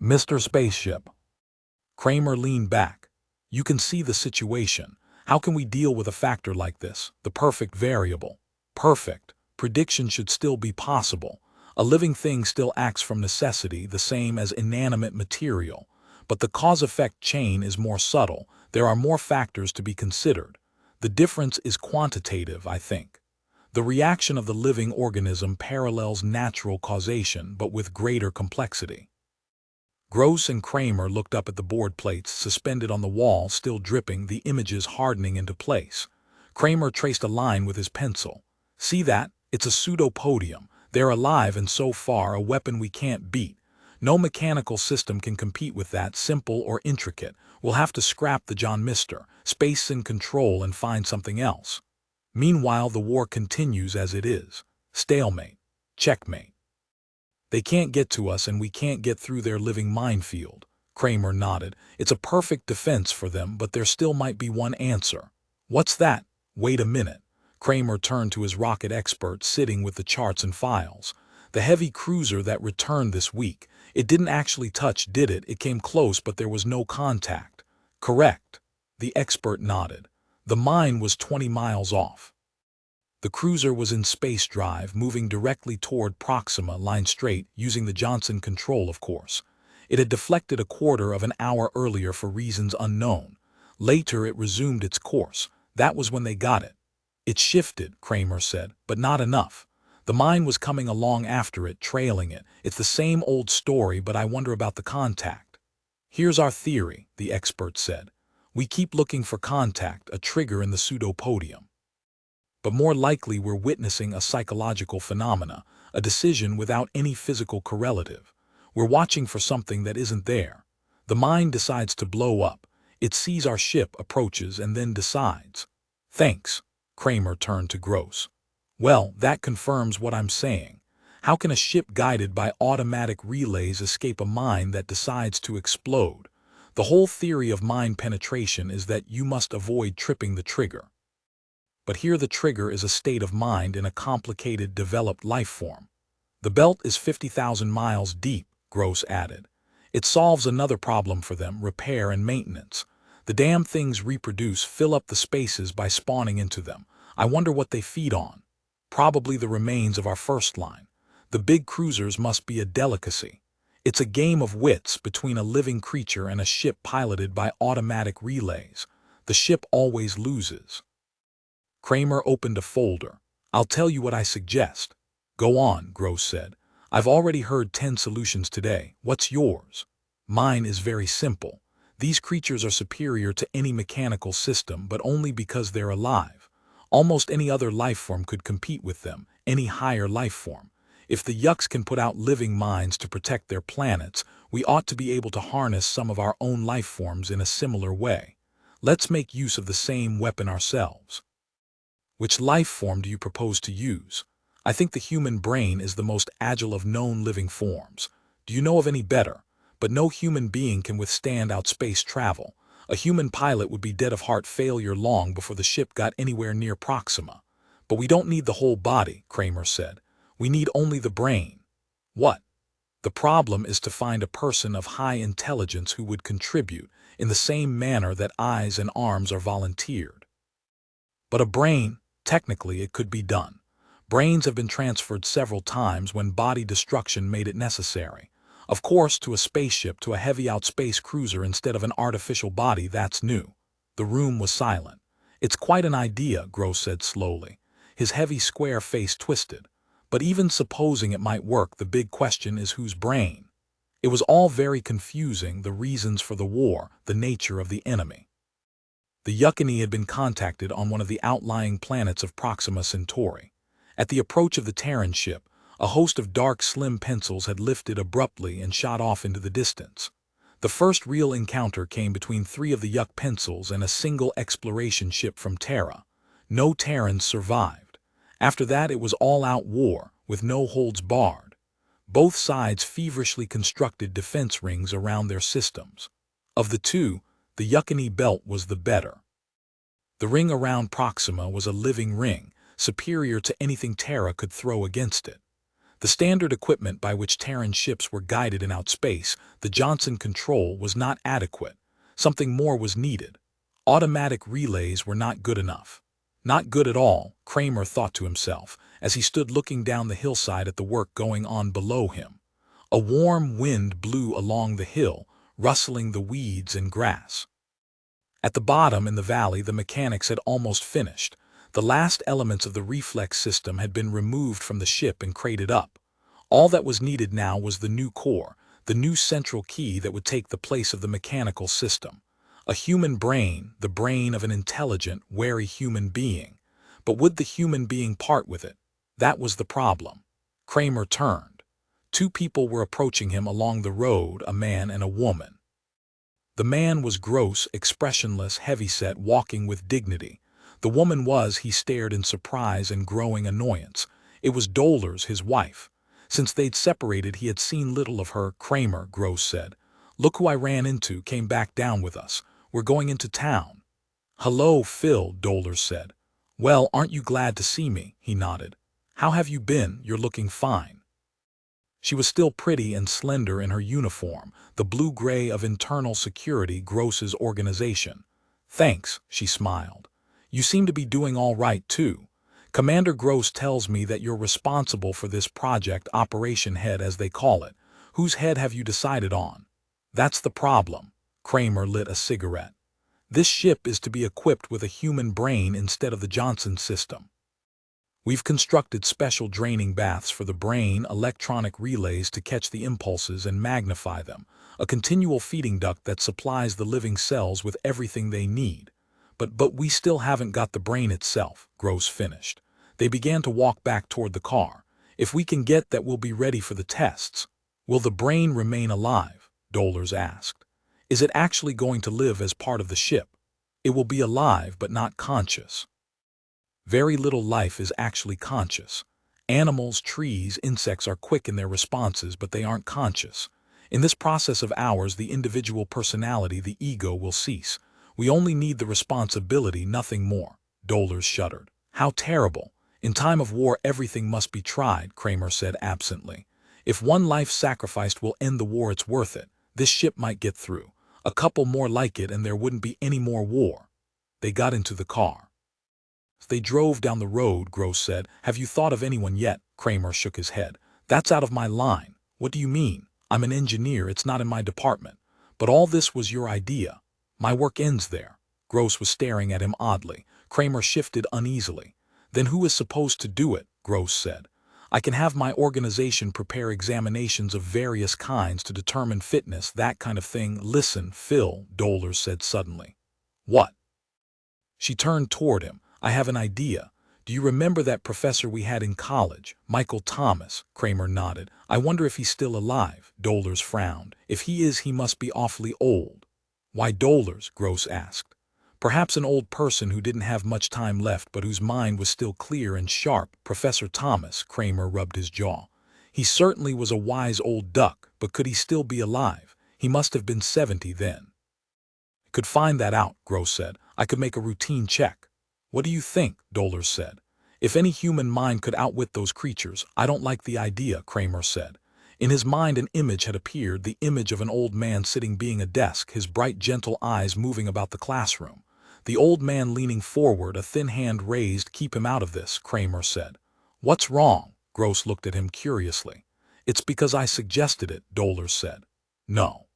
Mr. Spaceship. Kramer leaned back. You can see the situation. How can we deal with a factor like this? The perfect variable. Perfect. Prediction should still be possible. A living thing still acts from necessity, the same as inanimate material. But the cause-effect chain is more subtle. There are more factors to be considered. The difference is quantitative, I think. The reaction of the living organism parallels natural causation, but with greater complexity. Gross and Kramer looked up at the board plates suspended on the wall, still dripping, the images hardening into place. Kramer traced a line with his pencil. See that? It's a pseudopodium. They're alive and so far a weapon we can't beat. No mechanical system can compete with that, simple or intricate. We'll have to scrap the John Mister, space and control, and find something else. Meanwhile, the war continues as it is. Stalemate. Checkmate. They can't get to us and we can't get through their living minefield. Kramer nodded. It's a perfect defense for them, but there still might be one answer. What's that? Wait a minute. Kramer turned to his rocket expert sitting with the charts and files. The heavy cruiser that returned this week. It didn't actually touch, did it? It came close, but there was no contact. Correct. The expert nodded. The mine was 20 miles off. The cruiser was in space drive, moving directly toward Proxima, line straight, using the Johnson control, of course. It had deflected a quarter of an hour earlier for reasons unknown. Later it resumed its course. That was when they got it. It shifted, Kramer said, but not enough. The mine was coming along after it, trailing it. It's the same old story, but I wonder about the contact. Here's our theory, the expert said. We keep looking for contact, a trigger in the pseudopodium. But more likely we're witnessing a psychological phenomena, a decision without any physical correlative. We're watching for something that isn't there. The mine decides to blow up. It sees our ship, approaches, and then decides. Thanks. Kramer turned to Gross. Well, that confirms what I'm saying. How can a ship guided by automatic relays escape a mine that decides to explode? The whole theory of mine penetration is that you must avoid tripping the trigger. But here the trigger is a state of mind in a complicated, developed life form. The belt is 50,000 miles deep, Gross added. It solves another problem for them, repair and maintenance. The damn things reproduce, fill up the spaces by spawning into them. I wonder what they feed on. Probably the remains of our first line. The big cruisers must be a delicacy. It's a game of wits between a living creature and a ship piloted by automatic relays. The ship always loses. Kramer opened a folder. I'll tell you what I suggest. Go on, Gross said. I've already heard 10 solutions today. What's yours? Mine is very simple. These creatures are superior to any mechanical system, but only because they're alive. Almost any other life form could compete with them, any higher life form. If the Yucks can put out living mines to protect their planets, we ought to be able to harness some of our own life forms in a similar way. Let's make use of the same weapon ourselves. Which life form do you propose to use? I think the human brain is the most agile of known living forms. Do you know of any better? But no human being can withstand outspace travel. A human pilot would be dead of heart failure long before the ship got anywhere near Proxima. But we don't need the whole body, Kramer said. We need only the brain. What? The problem is to find a person of high intelligence who would contribute in the same manner that eyes and arms are volunteered. But a brain, technically it could be done. Brains have been transferred several times when body destruction made it necessary. Of course, to a spaceship, to a heavy outspace cruiser instead of an artificial body, that's new. The room was silent. It's quite an idea, Gross said slowly. His heavy square face twisted. But even supposing it might work, the big question is whose brain? It was all very confusing, the reasons for the war, the nature of the enemy. The Yucconae had been contacted on one of the outlying planets of Proxima Centauri. At the approach of the Terran ship, a host of dark, slim pencils had lifted abruptly and shot off into the distance. The first real encounter came between 3 of the Yuck pencils and a single exploration ship from Terra. No Terrans survived. After that it was all-out war, with no holds barred. Both sides feverishly constructed defense rings around their systems. Of the two, the Yucconae belt was the better. The ring around Proxima was a living ring, superior to anything Terra could throw against it. The standard equipment by which Terran ships were guided in outspace, the Johnson control, was not adequate. Something more was needed. Automatic relays were not good enough. Not good at all, Kramer thought to himself, as he stood looking down the hillside at the work going on below him. A warm wind blew along the hill, rustling the weeds and grass. At the bottom in the valley, the mechanics had almost finished. The last elements of the reflex system had been removed from the ship and crated up. All that was needed now was the new core, the new central key that would take the place of the mechanical system. A human brain, the brain of an intelligent, wary human being. But would the human being part with it? That was the problem. Kramer turned. Two people were approaching him along the road, a man and a woman. The man was gross, expressionless, heavyset, walking with dignity. The woman was, he stared in surprise and growing annoyance. It was Dolores, his wife. Since they'd separated, he had seen little of her. Kramer, Gross said. Look who I ran into, came back down with us. We're going into town. Hello, Phil, Dolores said. Well, aren't you glad to see me? He nodded. How have you been? You're looking fine. She was still pretty and slender in her uniform, the blue-gray of internal security, Gross's organization. Thanks, she smiled. You seem to be doing all right, too. Commander Gross tells me that you're responsible for this project, operation head as they call it. Whose head have you decided on? That's the problem. Kramer lit a cigarette. This ship is to be equipped with a human brain instead of the Johnson system. We've constructed special draining baths for the brain, electronic relays to catch the impulses and magnify them, a continual feeding duct that supplies the living cells with everything they need. But we still haven't got the brain itself, Gross finished. They began to walk back toward the car. If we can get that, we'll be ready for the tests. Will the brain remain alive? Dolores asked. Is it actually going to live as part of the ship? It will be alive but not conscious. Very little life is actually conscious. Animals, trees, insects are quick in their responses, but they aren't conscious. In this process of ours, the individual personality, the ego, will cease. We only need the responsibility, nothing more. Dolores shuddered. How terrible. In time of war, everything must be tried, Kramer said absently. If one life sacrificed will end the war, it's worth it. This ship might get through. A couple more like it and there wouldn't be any more war. They got into the car. They drove down the road, Gross said. Have you thought of anyone yet? Kramer shook his head. That's out of my line. What do you mean? I'm an engineer, it's not in my department. But all this was your idea. My work ends there. Gross was staring at him oddly. Kramer shifted uneasily. Then who is supposed to do it? Gross said. I can have my organization prepare examinations of various kinds to determine fitness, that kind of thing. Listen, Phil, Dolores said suddenly. What? She turned toward him. I have an idea. Do you remember that professor we had in college, Michael Thomas? Kramer nodded. I wonder if he's still alive. Dolores frowned. If he is, he must be awfully old. Why Dolores? Gross asked. Perhaps an old person who didn't have much time left but whose mind was still clear and sharp. Professor Thomas, Kramer rubbed his jaw. He certainly was a wise old duck, but could he still be alive? He must have been 70 then. Could find that out, Gross said. I could make a routine check. What do you think? Dolores said. If any human mind could outwit those creatures, I don't like the idea, Kramer said. In his mind an image had appeared, the image of an old man sitting behind a desk, his bright gentle eyes moving about the classroom. The old man leaning forward, a thin hand raised. Keep him out of this, Kramer said. What's wrong? Gross looked at him curiously. It's because I suggested it, Dolores said. No.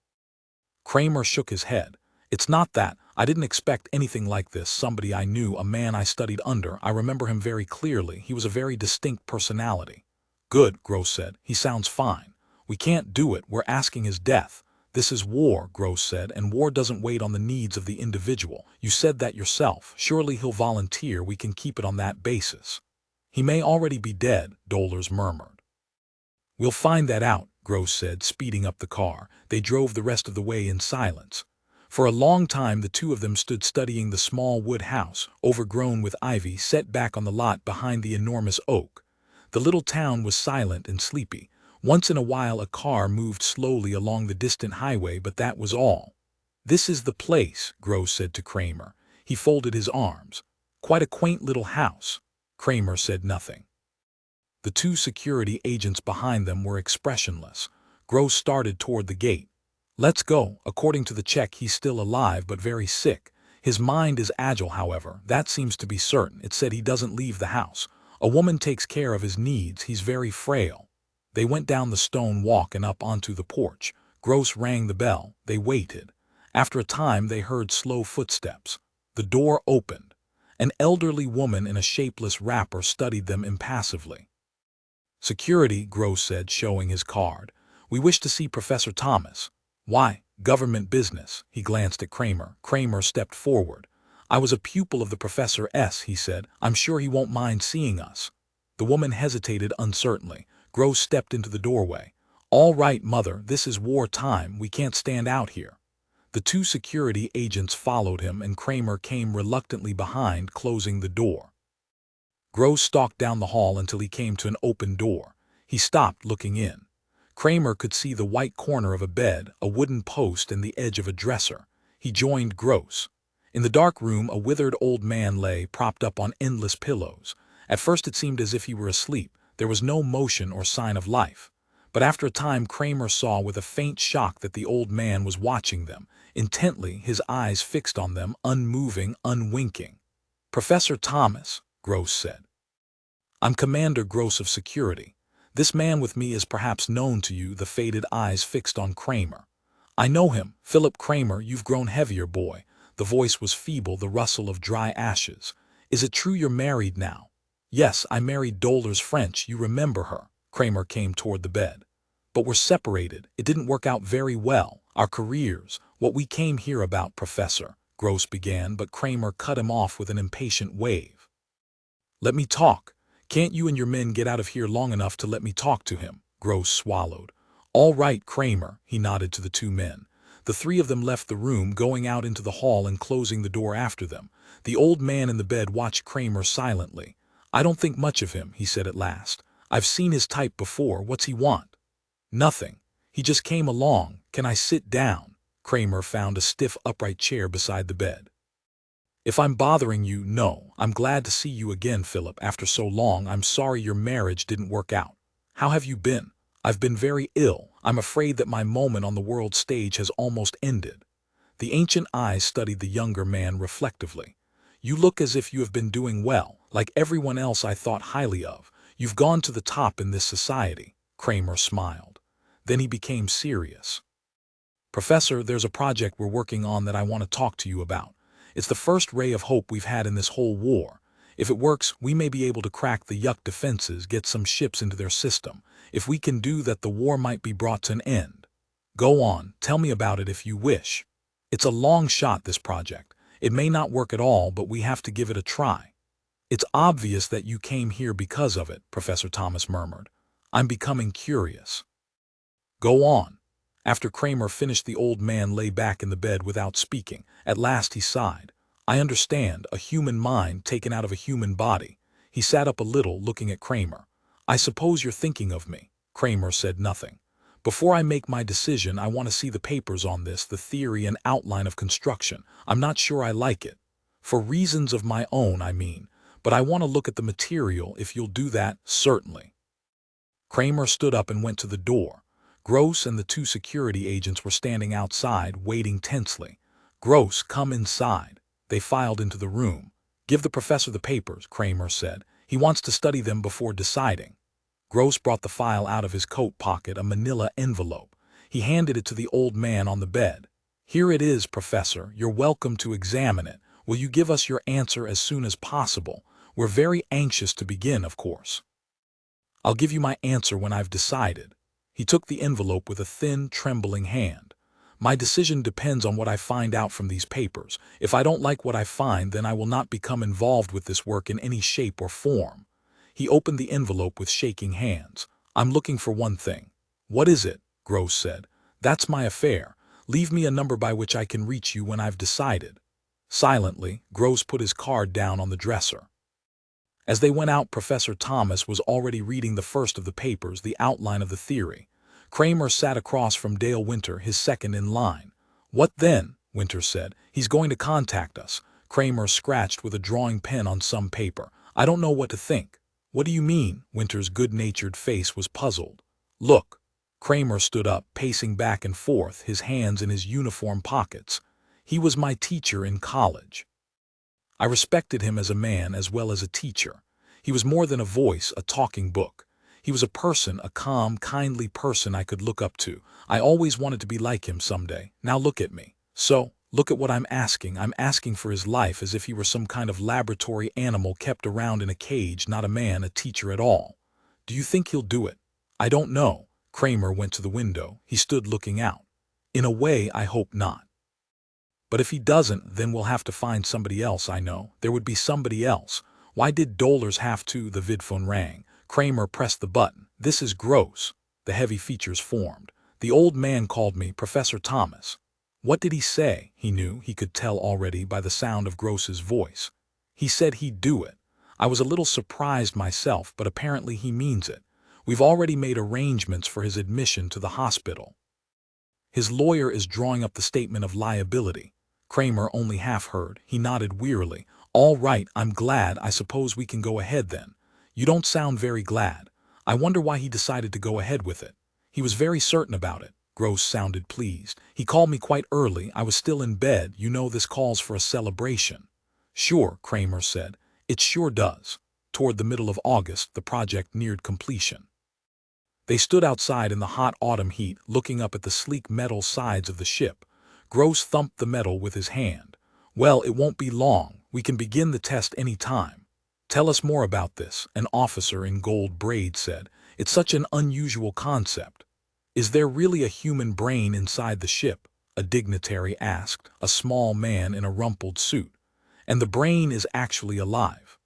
Kramer shook his head. It's not that. I didn't expect anything like this. Somebody I knew, a man I studied under. I remember him very clearly. He was a very distinct personality. Good, Gross said. He sounds fine. We can't do it. We're asking his death. This is war, Gross said, and war doesn't wait on the needs of the individual. You said that yourself. Surely he'll volunteer. We can keep it on that basis. He may already be dead, Dolores murmured. We'll find that out, Gross said, speeding up the car. They drove the rest of the way in silence. For a long time the two of them stood studying the small wood house, overgrown with ivy, set back on the lot behind the enormous oak. The little town was silent and sleepy. Once in a while a car moved slowly along the distant highway, but that was all. This is the place, Gross said to Kramer. He folded his arms. Quite a quaint little house. Kramer said nothing. The two security agents behind them were expressionless. Gross started toward the gate. "Let's go." According to the check, he's still alive but very sick. His mind is agile, however. That seems to be certain. It said he doesn't leave the house. A woman takes care of his needs. He's very frail. They went down the stone walk and up onto the porch. Gross rang the bell. They waited. After a time, they heard slow footsteps. The door opened. An elderly woman in a shapeless wrapper studied them impassively. "Security," Gross said, showing his card. "We wish to see Professor Thomas." "Why?" "Government business." He glanced at Kramer. Kramer stepped forward. "I was a pupil of the Professor S," he said. "I'm sure he won't mind seeing us." The woman hesitated uncertainly. Gross stepped into the doorway. "All right, mother, this is war time. We can't stand out here." The two security agents followed him, and Kramer came reluctantly behind, closing the door. Gross stalked down the hall until he came to an open door. He stopped, looking in. Kramer could see the white corner of a bed, a wooden post, and the edge of a dresser. He joined Gross. In the dark room, a withered old man lay, propped up on endless pillows. At first it seemed as if he were asleep. There was no motion or sign of life. But after a time, Kramer saw with a faint shock that the old man was watching them, intently, his eyes fixed on them, unmoving, unwinking. "Professor Thomas," Gross said. "I'm Commander Gross of Security. This man with me is perhaps known to you," the faded eyes fixed on Kramer. "I know him. Philip Kramer, you've grown heavier, boy." The voice was feeble, the rustle of dry ashes. "Is it true you're married now?" "Yes, I married Dolores French. You remember her." Kramer came toward the bed. "But we're separated. It didn't work out very well. Our careers, what we came here about, Professor," Gross began, but Kramer cut him off with an impatient wave. "Let me talk. Can't you and your men get out of here long enough to let me talk to him?" Gross swallowed. "All right, Kramer," he nodded to the two men. The three of them left the room, going out into the hall and closing the door after them. The old man in the bed watched Kramer silently. "I don't think much of him," he said at last. "I've seen his type before. What's he want?" "Nothing. He just came along. Can I sit down?" Kramer found a stiff upright chair beside the bed. "If I'm bothering you, no. I'm glad to see you again, Philip, after so long. I'm sorry your marriage didn't work out. How have you been?" "I've been very ill. I'm afraid that my moment on the world stage has almost ended." The ancient eyes studied the younger man reflectively. "You look as if you have been doing well, like everyone else I thought highly of. You've gone to the top in this society." Kramer smiled. Then he became serious. "Professor, there's a project we're working on that I want to talk to you about. It's the first ray of hope we've had in this whole war. If it works, we may be able to crack the Yuck defenses, get some ships into their system. If we can do that, the war might be brought to an end." "Go on, tell me about it if you wish." "It's a long shot, this project. It may not work at all, but we have to give it a try." "It's obvious that you came here because of it," Professor Thomas murmured. "I'm becoming curious." "Go on." After Kramer finished, the old man lay back in the bed without speaking. At last he sighed. "I understand, a human mind taken out of a human body." He sat up a little, looking at Kramer. "I suppose you're thinking of me." Kramer said nothing. "Before I make my decision, I want to see the papers on this, the theory and outline of construction. I'm not sure I like it. For reasons of my own, I mean. But I want to look at the material. If you'll do that, certainly." Kramer stood up and went to the door. Gross and the two security agents were standing outside, waiting tensely. "Gross, come inside." They filed into the room. "Give the professor the papers," Kramer said. "He wants to study them before deciding." Gross brought the file out of his coat pocket, a manila envelope. He handed it to the old man on the bed. "Here it is, Professor. You're welcome to examine it. Will you give us your answer as soon as possible? We're very anxious to begin, of course." "I'll give you my answer when I've decided." He took the envelope with a thin, trembling hand. "My decision depends on what I find out from these papers. If I don't like what I find, then I will not become involved with this work in any shape or form." He opened the envelope with shaking hands. "I'm looking for one thing." "What is it?" Gross said. "That's my affair. Leave me a number by which I can reach you when I've decided." Silently, Gross put his card down on the dresser. As they went out, Professor Thomas was already reading the first of the papers, the outline of the theory. Kramer sat across from Dale Winter, his second in line. "What then?" Winter said. "He's going to contact us." Kramer scratched with a drawing pen on some paper. "I don't know what to think." What do you mean? Winter's good-natured face was puzzled. Look. Kramer stood up, pacing back and forth, his hands in his uniform pockets. He was my teacher in college. I respected him as a man as well as a teacher. He was more than a voice, a talking book. He was a person, a calm, kindly person I could look up to. I always wanted to be like him someday. Now look at me. So, look at what I'm asking. I'm asking for his life as if he were some kind of laboratory animal kept around in a cage, not a man, a teacher at all. Do you think he'll do it? I don't know. Kramer went to the window. He stood looking out. In a way, I hope not. But if he doesn't, then we'll have to find somebody else. I know. There would be somebody else. Why did Dolores have to? The vidphone rang. Kramer pressed the button. This is gross. The heavy features formed. The old man called me, Professor Thomas. What did he say? He knew. He could tell already by the sound of Gross's voice. He said he'd do it. I was a little surprised myself, but apparently he means it. We've already made arrangements for his admission to the hospital. His lawyer is drawing up the statement of liability. Kramer only half heard. He nodded wearily. All right, I'm glad. I suppose we can go ahead then. You don't sound very glad. I wonder why he decided to go ahead with it. He was very certain about it. Gross sounded pleased. He called me quite early. I was still in bed. You know this calls for a celebration. Sure, Kramer said. It sure does. Toward the middle of August, the project neared completion. They stood outside in the hot autumn heat, looking up at the sleek metal sides of the ship. Gross thumped the metal with his hand. Well, it won't be long. We can begin the test any time. Tell us more about this, an officer in gold braid said. It's such an unusual concept. Is there really a human brain inside the ship? A dignitary asked, a small man in a rumpled suit. And the brain is actually alive.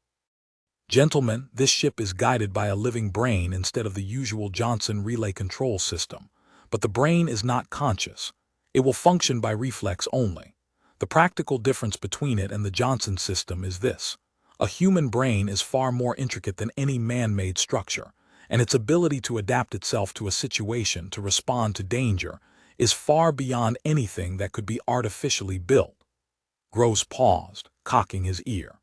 Gentlemen, this ship is guided by a living brain instead of the usual Johnson relay control system. But the brain is not conscious. It will function by reflex only. The practical difference between it and the Johnson system is this. A human brain is far more intricate than any man-made structure, and its ability to adapt itself to a situation, to respond to danger, is far beyond anything that could be artificially built. Gross paused, cocking his ear.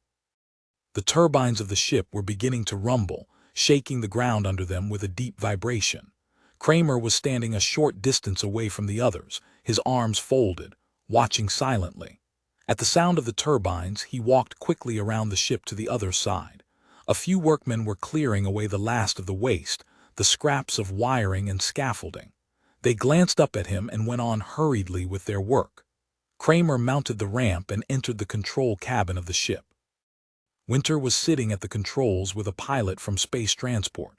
The turbines of the ship were beginning to rumble, shaking the ground under them with a deep vibration. Kramer was standing a short distance away from the others, his arms folded, watching silently. At the sound of the turbines, he walked quickly around the ship to the other side. A few workmen were clearing away the last of the waste, the scraps of wiring and scaffolding. They glanced up at him and went on hurriedly with their work. Kramer mounted the ramp and entered the control cabin of the ship. Winter was sitting at the controls with a pilot from space transport.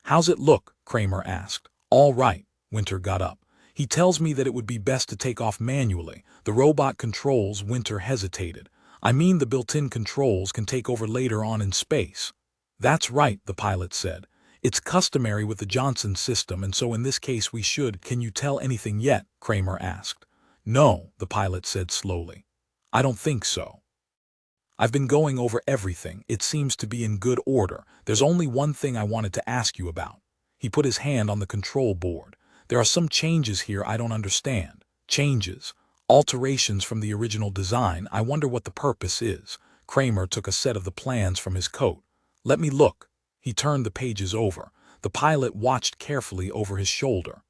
How's it look? Kramer asked. All right. Winter got up. He tells me that it would be best to take off manually. The robot controls. Winter hesitated. I mean, the built-in controls can take over later on in space. That's right, the pilot said. It's customary with the Johnson system, and so in this case we should. Can you tell anything yet? Kramer asked. No, the pilot said slowly. I don't think so. I've been going over everything. It seems to be in good order. There's only one thing I wanted to ask you about. He put his hand on the control board. There are some changes here I don't understand. Changes. Alterations from the original design. I wonder what the purpose is. Kramer took a set of the plans from his coat. Let me look. He turned the pages over. The pilot watched carefully over his shoulder.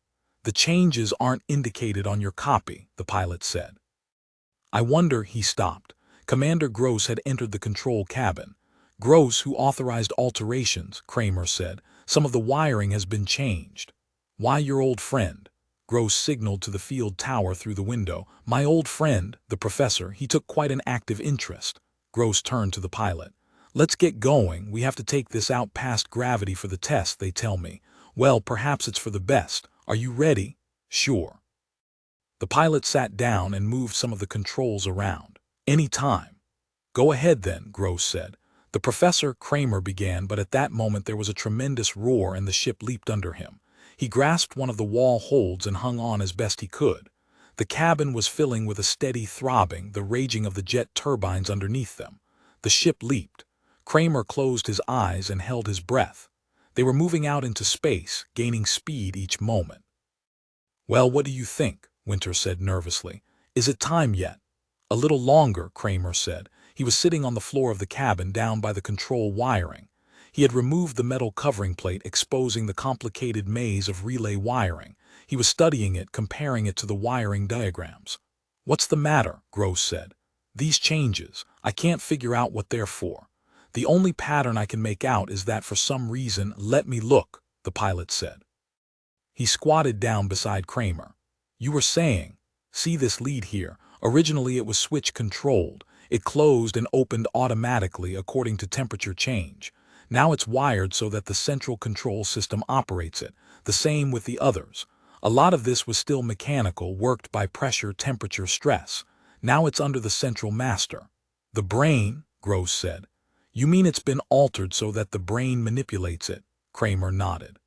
The changes aren't indicated on your copy, the pilot said. I wonder. He stopped. Commander Gross had entered the control cabin. Gross, who authorized alterations, Kramer said. Some of the wiring has been changed. Why, your old friend? Gross signaled to the field tower through the window. My old friend, the professor, he took quite an active interest. Gross turned to the pilot. Let's get going. We have to take this out past gravity for the test, they tell me. Well, perhaps it's for the best. Are you ready? Sure. The pilot sat down and moved some of the controls around. Any time. Go ahead then, Gross said. The professor, Kramer began, but at that moment there was a tremendous roar and the ship leaped under him. He grasped one of the wall holds and hung on as best he could. The cabin was filling with a steady throbbing, the raging of the jet turbines underneath them. The ship leaped. Kramer closed his eyes and held his breath. They were moving out into space, gaining speed each moment. Well, what do you think? Winter said nervously. Is it time yet? A little longer, Kramer said. He was sitting on the floor of the cabin down by the control wiring. He had removed the metal covering plate, exposing the complicated maze of relay wiring. He was studying it, comparing it to the wiring diagrams. "What's the matter?" Gross said. "These changes, I can't figure out what they're for. The only pattern I can make out is that for some reason—" "Let me look," the pilot said. He squatted down beside Kramer. "You were saying, see this lead here? Originally it was switch-controlled. It closed and opened automatically according to temperature change. Now it's wired so that the central control system operates it. The same with the others. A lot of this was still mechanical, worked by pressure, temperature, stress. Now it's under the central master." "The brain," Gross said. "You mean it's been altered so that the brain manipulates it?" Kramer nodded.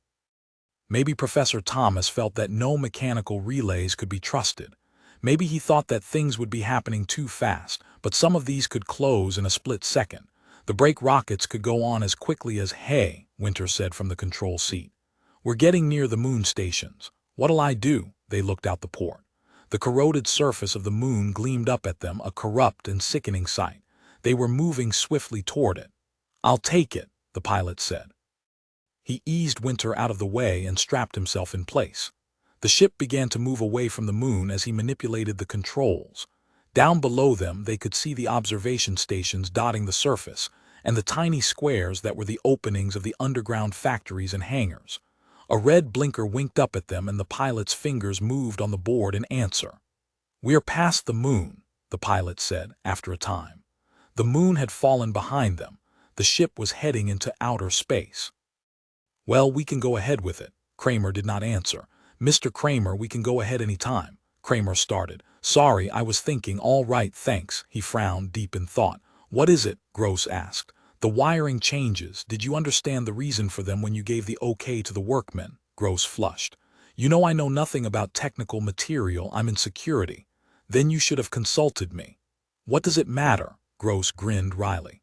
Maybe Professor Thomas felt that no mechanical relays could be trusted. Maybe he thought that things would be happening too fast, but some of these could close in a split second. The brake rockets could go on as quickly as— "Hey," Winter said from the control seat. "We're getting near the moon stations. What'll I do?" They looked out the port. The corroded surface of the moon gleamed up at them, a corrupt and sickening sight. They were moving swiftly toward it. "I'll take it," the pilot said. He eased Winter out of the way and strapped himself in place. The ship began to move away from the moon as he manipulated the controls. Down below them they could see the observation stations dotting the surface, and the tiny squares that were the openings of the underground factories and hangars. A red blinker winked up at them and the pilot's fingers moved on the board in answer. "We're past the moon," the pilot said after a time. The moon had fallen behind them. The ship was heading into outer space. "Well, we can go ahead with it." Kramer did not answer. "Mr. Kramer, we can go ahead any time." Kramer started. "Sorry, I was thinking." "All right, thanks." He frowned, deep in thought. "What is it?" Gross asked. "The wiring changes. Did you understand the reason for them when you gave the okay to the workmen?" Gross flushed. "You know I know nothing about technical material. I'm in security." "Then you should have consulted me." "What does it matter?" Gross grinned wryly.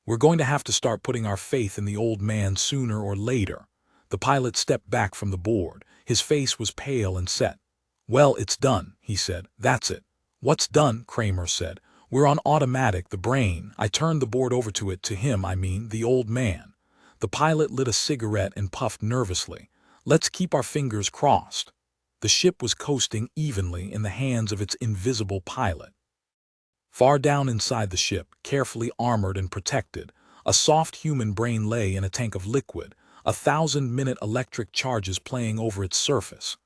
"We're going to have to start putting our faith in the old man sooner or later." The pilot stepped back from the board. His face was pale and set. "Well, it's done," he said. "That's it." "What's done?" Kramer said. "We're on automatic. The brain—" I turned the board over to him, the old man. The pilot lit a cigarette and puffed nervously. "Let's keep our fingers crossed." The ship was coasting evenly in the hands of its invisible pilot. Far down inside the ship, carefully armored and protected, a soft human brain lay in a tank of liquid, 1,000-minute electric charges playing over its surface.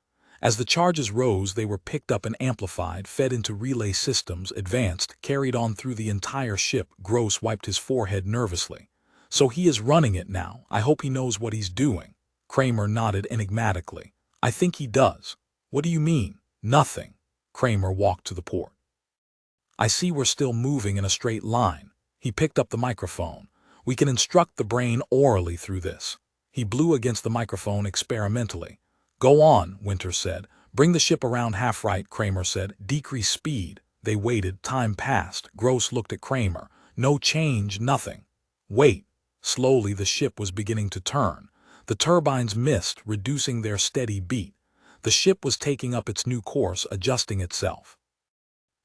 As the charges rose, they were picked up and amplified, fed into relay systems, advanced, carried on through the entire ship. Gross wiped his forehead nervously. "So he is running it now. I hope he knows what he's doing." Kramer nodded enigmatically. "I think he does." "What do you mean?" "Nothing." Kramer walked to the port. "I see we're still moving in a straight line." He picked up the microphone. "We can instruct the brain orally through this." He blew against the microphone experimentally. "Go on," Winter said. "Bring the ship around half right," Kramer said. "Decrease speed." They waited. Time passed. Gross looked at Kramer. "No change, nothing." "Wait." Slowly the ship was beginning to turn. The turbines missed, reducing their steady beat. The ship was taking up its new course, adjusting itself.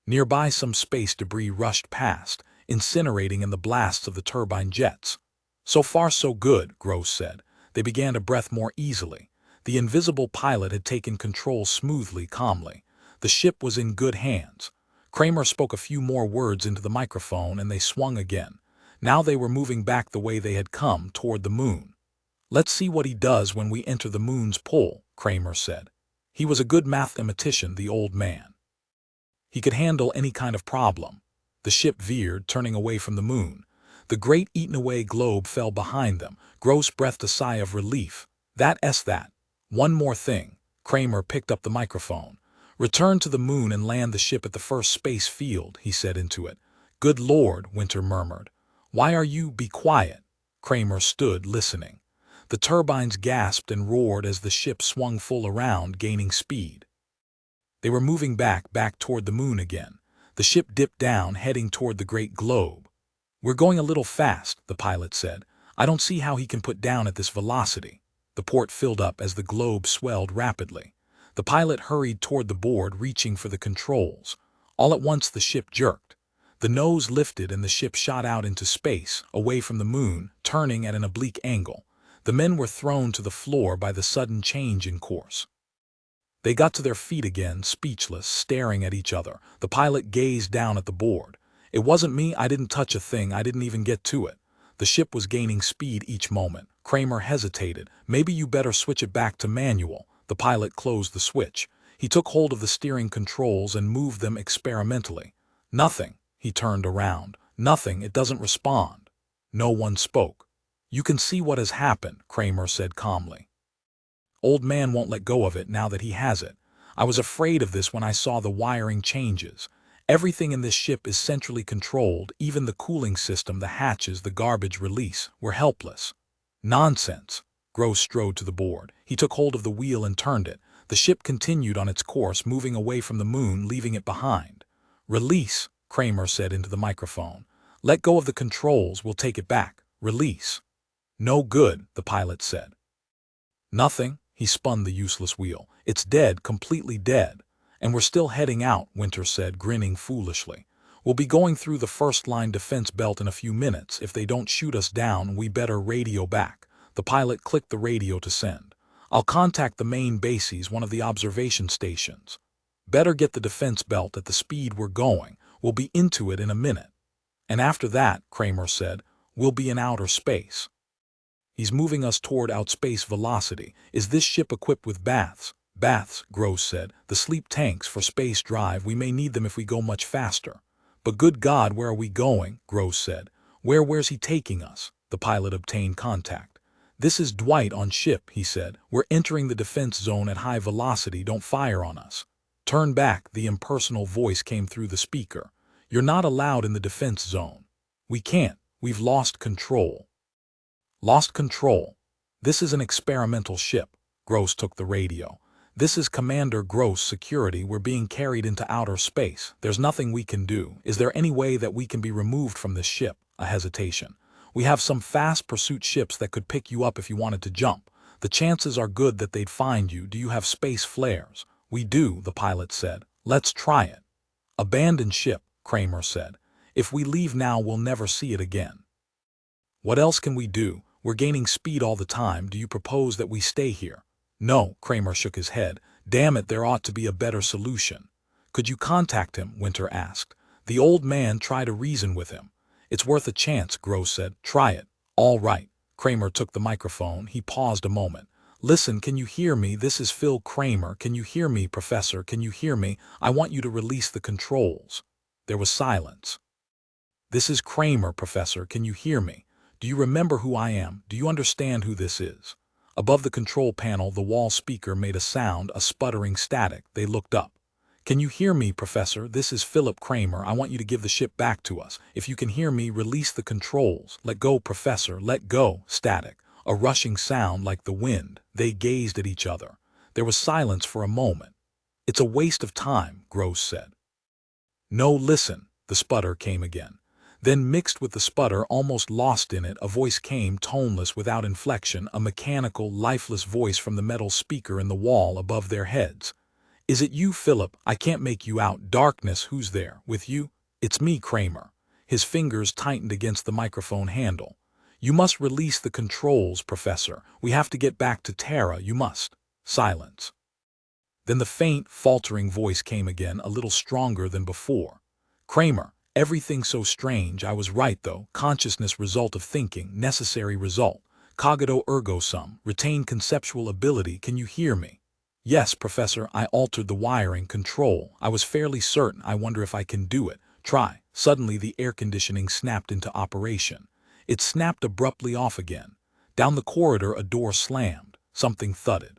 Nearby some space debris rushed past, incinerating in the blasts of the turbine jets. "So far so good," Gross said. They began to breathe more easily. The invisible pilot had taken control smoothly, calmly. The ship was in good hands. Kramer spoke a few more words into the microphone and they swung again. Now they were moving back the way they had come, toward the moon. "Let's see what he does when we enter the moon's pull," Kramer said. He was a good mathematician, the old man. He could handle any kind of problem. The ship veered, turning away from the moon. The great eaten-away globe fell behind them. Gross breathed a sigh of relief. That's that. "One more thing." Kramer picked up the microphone. "Return to the moon and land the ship at the first space field," he said into it. "Good Lord," Winter murmured. "Why are you—" "Be quiet." Kramer stood, listening. The turbines gasped and roared as the ship swung full around, gaining speed. They were moving back toward the moon again. The ship dipped down, heading toward the great globe. "We're going a little fast," the pilot said. "I don't see how he can put down at this velocity." The port filled up as the globe swelled rapidly. The pilot hurried toward the board, reaching for the controls. All at once the ship jerked. The nose lifted and the ship shot out into space, away from the moon, turning at an oblique angle. The men were thrown to the floor by the sudden change in course. They got to their feet again, speechless, staring at each other. The pilot gazed down at the board. It wasn't me, I didn't touch a thing, I didn't even get to it. The ship was gaining speed each moment. Kramer hesitated. Maybe you better switch it back to manual. The pilot closed the switch. He took hold of the steering controls and moved them experimentally. Nothing. He turned around. Nothing, it doesn't respond. No one spoke. You can see what has happened, Kramer said calmly. Old man won't let go of it now that he has it. I was afraid of this when I saw the wiring changes. Everything in this ship is centrally controlled, even the cooling system, the hatches, the garbage release. We're helpless. Nonsense. Gross strode to the board. He took hold of the wheel and turned it. The ship continued on its course, moving away from the moon, leaving it behind. Release, Kramer said into the microphone. Let go of the controls, we'll take it back. Release. No good, the pilot said. Nothing, he spun the useless wheel. It's dead, completely dead. And we're still heading out, Winter said, grinning foolishly. We'll be going through the first-line defense belt in a few minutes. If they don't shoot us down, we better radio back. The pilot clicked the radio to send. I'll contact the main bases, one of the observation stations. Better get the defense belt at the speed we're going. We'll be into it in a minute. And after that, Kramer said, we'll be in outer space. He's moving us toward outspace velocity. Is this ship equipped with baths? Baths, Gross said. The sleep tanks for space drive. We may need them if we go much faster. But good God, where are we going? Gross said. Where's he taking us? The pilot obtained contact. This is Dwight on ship, he said. We're entering the defense zone at high velocity. Don't fire on us. Turn back, the impersonal voice came through the speaker. You're not allowed in the defense zone. We can't. We've lost control. Lost control. This is an experimental ship. Gross took the radio. This is Commander Gross Security. We're being carried into outer space. There's nothing we can do. Is there any way that we can be removed from this ship? A hesitation. We have some fast pursuit ships that could pick you up if you wanted to jump. The chances are good that they'd find you. Do you have space flares? We do, the pilot said. Let's try it. Abandon ship, Kramer said. If we leave now, we'll never see it again. What else can we do? We're gaining speed all the time. Do you propose that we stay here? No, Kramer shook his head. Damn it, there ought to be a better solution. Could you contact him? Winter asked. The old man, try to reason with him. It's worth a chance, Gross said. Try it. All right. Kramer took the microphone. He paused a moment. Listen, can you hear me? This is Phil Kramer. Can you hear me, Professor? Can you hear me? I want you to release the controls. There was silence. This is Kramer, Professor. Can you hear me? Do you remember who I am? Do you understand who this is? Above the control panel, the wall speaker made a sound, a sputtering static. They looked up. Can you hear me, Professor? This is Philip Kramer. I want you to give the ship back to us. If you can hear me, release the controls. Let go, Professor. Let go. Static. A rushing sound like the wind. They gazed at each other. There was silence for a moment. It's a waste of time, Gross said. No, listen. The sputter came again. Then mixed with the sputter, almost lost in it, a voice came, toneless, without inflection, a mechanical, lifeless voice from the metal speaker in the wall above their heads. Is it you, Philip? I can't make you out. Darkness, who's there? With you? It's me, Kramer. His fingers tightened against the microphone handle. You must release the controls, Professor. We have to get back to Terra. You must. Silence. Then the faint, faltering voice came again, a little stronger than before. Kramer. Everything so strange. I was right, though. Consciousness, result of thinking, necessary result. Cogito ergo sum, retain conceptual ability. Can you hear me? Yes, Professor, I altered the wiring control. I was fairly certain. I wonder if I can do it. Try. Suddenly the air conditioning snapped into operation. It snapped abruptly off again. Down the corridor a door slammed. Something thudded.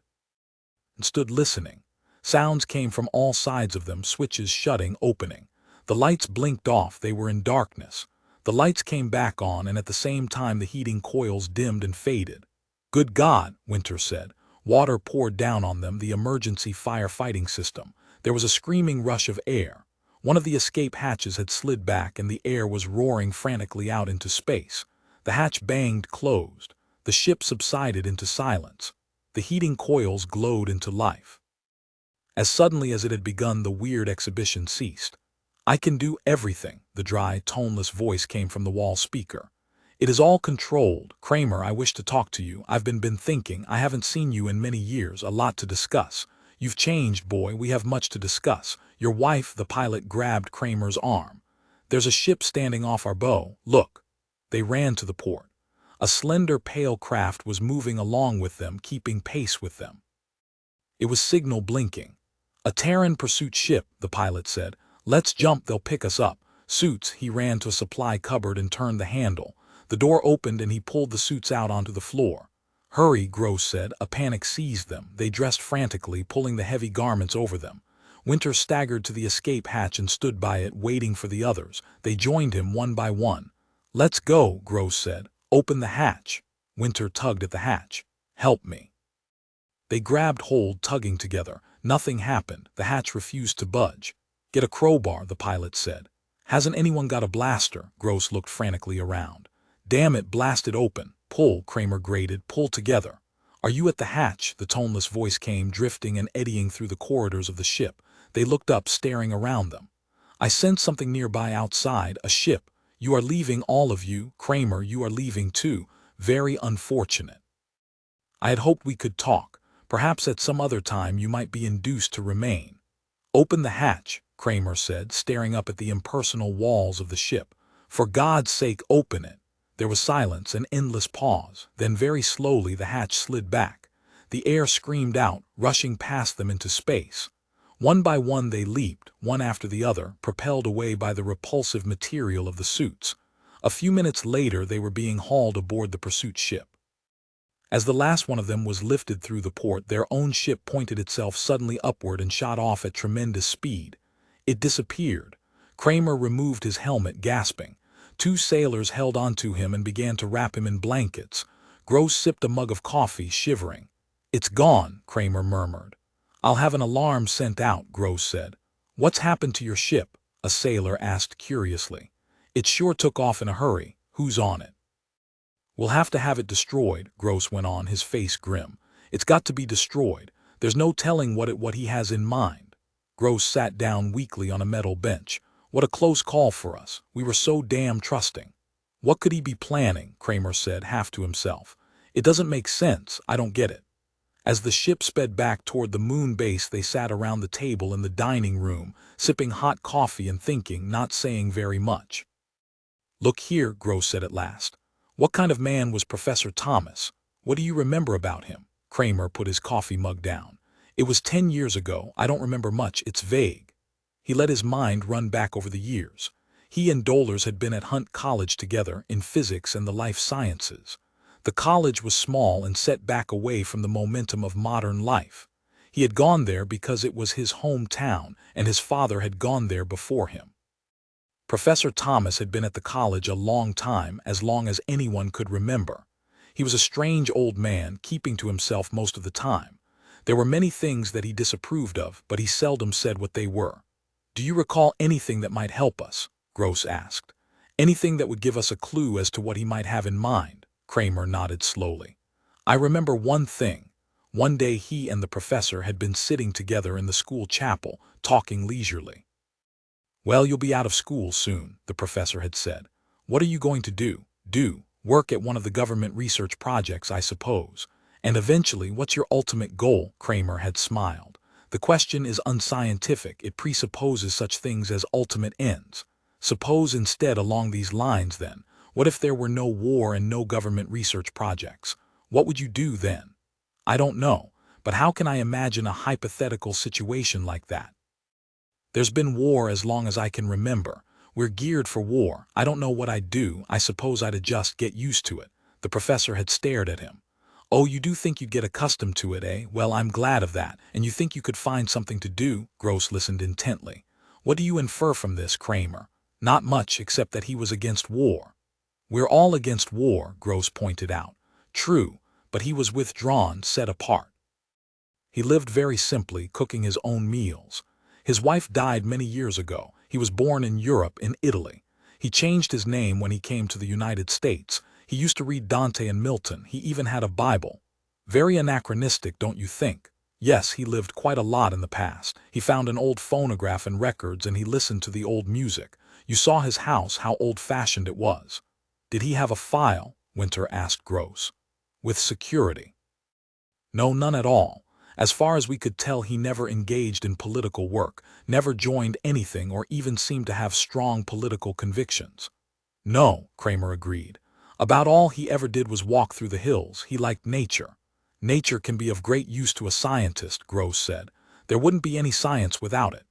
And stood listening. Sounds came from all sides of them, switches shutting, opening. The lights blinked off. They were in darkness. The lights came back on, and at the same time the heating coils dimmed and faded. Good God, Winter said. Water poured down on them, the emergency firefighting system. There was a screaming rush of air. One of the escape hatches had slid back, and the air was roaring frantically out into space. The hatch banged closed. The ship subsided into silence. The heating coils glowed into life. As suddenly as it had begun, the weird exhibition ceased. I can do everything, The dry, toneless voice came from the wall speaker. "It is all controlled. Kramer, I wish to talk to you. I've been thinking. I haven't seen you in many years. A lot to discuss. You've changed, boy. We have much to discuss. Your wife," the pilot grabbed Kramer's arm. "There's a ship standing off our bow. Look." They ran to the port. A slender, pale craft was moving along with them, keeping pace with them. It was signal blinking. "A Terran pursuit ship," the pilot said. "Let's jump, they'll pick us up." "Suits." He ran to a supply cupboard and turned the handle. The door opened and he pulled the suits out onto the floor. "Hurry," Gross said. A panic seized them. They dressed frantically, pulling the heavy garments over them. Winter staggered to the escape hatch and stood by it, waiting for the others. They joined him one by one. "Let's go," Gross said. "Open the hatch." Winter tugged at the hatch. "Help me." They grabbed hold, tugging together. Nothing happened. The hatch refused to budge. "Get a crowbar," the pilot said. "Hasn't anyone got a blaster?" Gross looked frantically around. "Damn it, blast it open." "Pull," Kramer grated. "Pull together." "Are you at the hatch?" The toneless voice came, drifting and eddying through the corridors of the ship. They looked up, staring around them. "I sense something nearby outside. A ship. You are leaving, all of you." "Kramer, you are leaving too." "Very unfortunate. I had hoped we could talk. Perhaps at some other time you might be induced to remain." "Open the hatch," Kramer said, staring up at the impersonal walls of the ship. "For God's sake, open it." There was silence, an endless pause. Then very slowly the hatch slid back. The air screamed out, rushing past them into space. One by one they leaped, one after the other, propelled away by the repulsive material of the suits. A few minutes later they were being hauled aboard the pursuit ship. As the last one of them was lifted through the port, their own ship pointed itself suddenly upward and shot off at tremendous speed. It disappeared. Kramer removed his helmet, gasping. Two sailors held onto him and began to wrap him in blankets. Gross sipped a mug of coffee, shivering. "It's gone," Kramer murmured. "I'll have an alarm sent out," Gross said. "What's happened to your ship?" a sailor asked curiously. "It sure took off in a hurry. Who's on it?" "We'll have to have it destroyed," Gross went on, his face grim. "It's got to be destroyed. There's no telling what he has in mind." Gross sat down weakly on a metal bench. "What a close call for us. We were so damn trusting." "What could he be planning?" Kramer said, half to himself. "It doesn't make sense. I don't get it." As the ship sped back toward the moon base, they sat around the table in the dining room, sipping hot coffee and thinking, not saying very much. "Look here," Gross said at last. "What kind of man was Professor Thomas? What do you remember about him?" Kramer put his coffee mug down. "It was 10 years ago. I don't remember much. It's vague." He let his mind run back over the years. He and Dolores had been at Hunt College together, in physics and the life sciences. The college was small and set back away from the momentum of modern life. He had gone there because it was his hometown, and his father had gone there before him. Professor Thomas had been at the college a long time, as long as anyone could remember. He was a strange old man, keeping to himself most of the time. There were many things that he disapproved of, but he seldom said what they were. "Do you recall anything that might help us?" Gross asked. "Anything that would give us a clue as to what he might have in mind?" Kramer nodded slowly. "I remember one thing. One day he and the professor had been sitting together in the school chapel, talking leisurely. 'Well, you'll be out of school soon,' the professor had said. 'What are you going to do?' 'Work at one of the government research projects, I suppose.' 'And eventually, what's your ultimate goal?' Kramer had smiled. 'The question is unscientific. It presupposes such things as ultimate ends. Suppose instead along these lines then. What if there were no war and no government research projects? What would you do then?' 'I don't know, but how can I imagine a hypothetical situation like that? There's been war as long as I can remember. We're geared for war. I don't know what I'd do. I suppose I'd adjust, get used to it.' The professor had stared at him. 'Oh, you do think you'd get accustomed to it, eh? Well, I'm glad of that. And you think you could find something to do?' Gross listened intently. 'What do you infer from this, Kramer?' 'Not much, except that he was against war.' 'We're all against war,' Gross pointed out. 'True, but he was withdrawn, set apart. He lived very simply, cooking his own meals. His wife died many years ago. He was born in Europe, in Italy. He changed his name when he came to the United States. He used to read Dante and Milton. He even had a Bible. Very anachronistic, don't you think?' Yes, he lived quite a lot in the past. He found an old phonograph and records and he listened to the old music. You saw his house, how old-fashioned it was. Did he have a file? Winter asked Gross. With security. No, none at all. As far as we could tell, he never engaged in political work, never joined anything or even seemed to have strong political convictions. No, Kramer agreed. About all he ever did was walk through the hills. He liked nature. Nature can be of great use to a scientist, Gross said. There wouldn't be any science without it.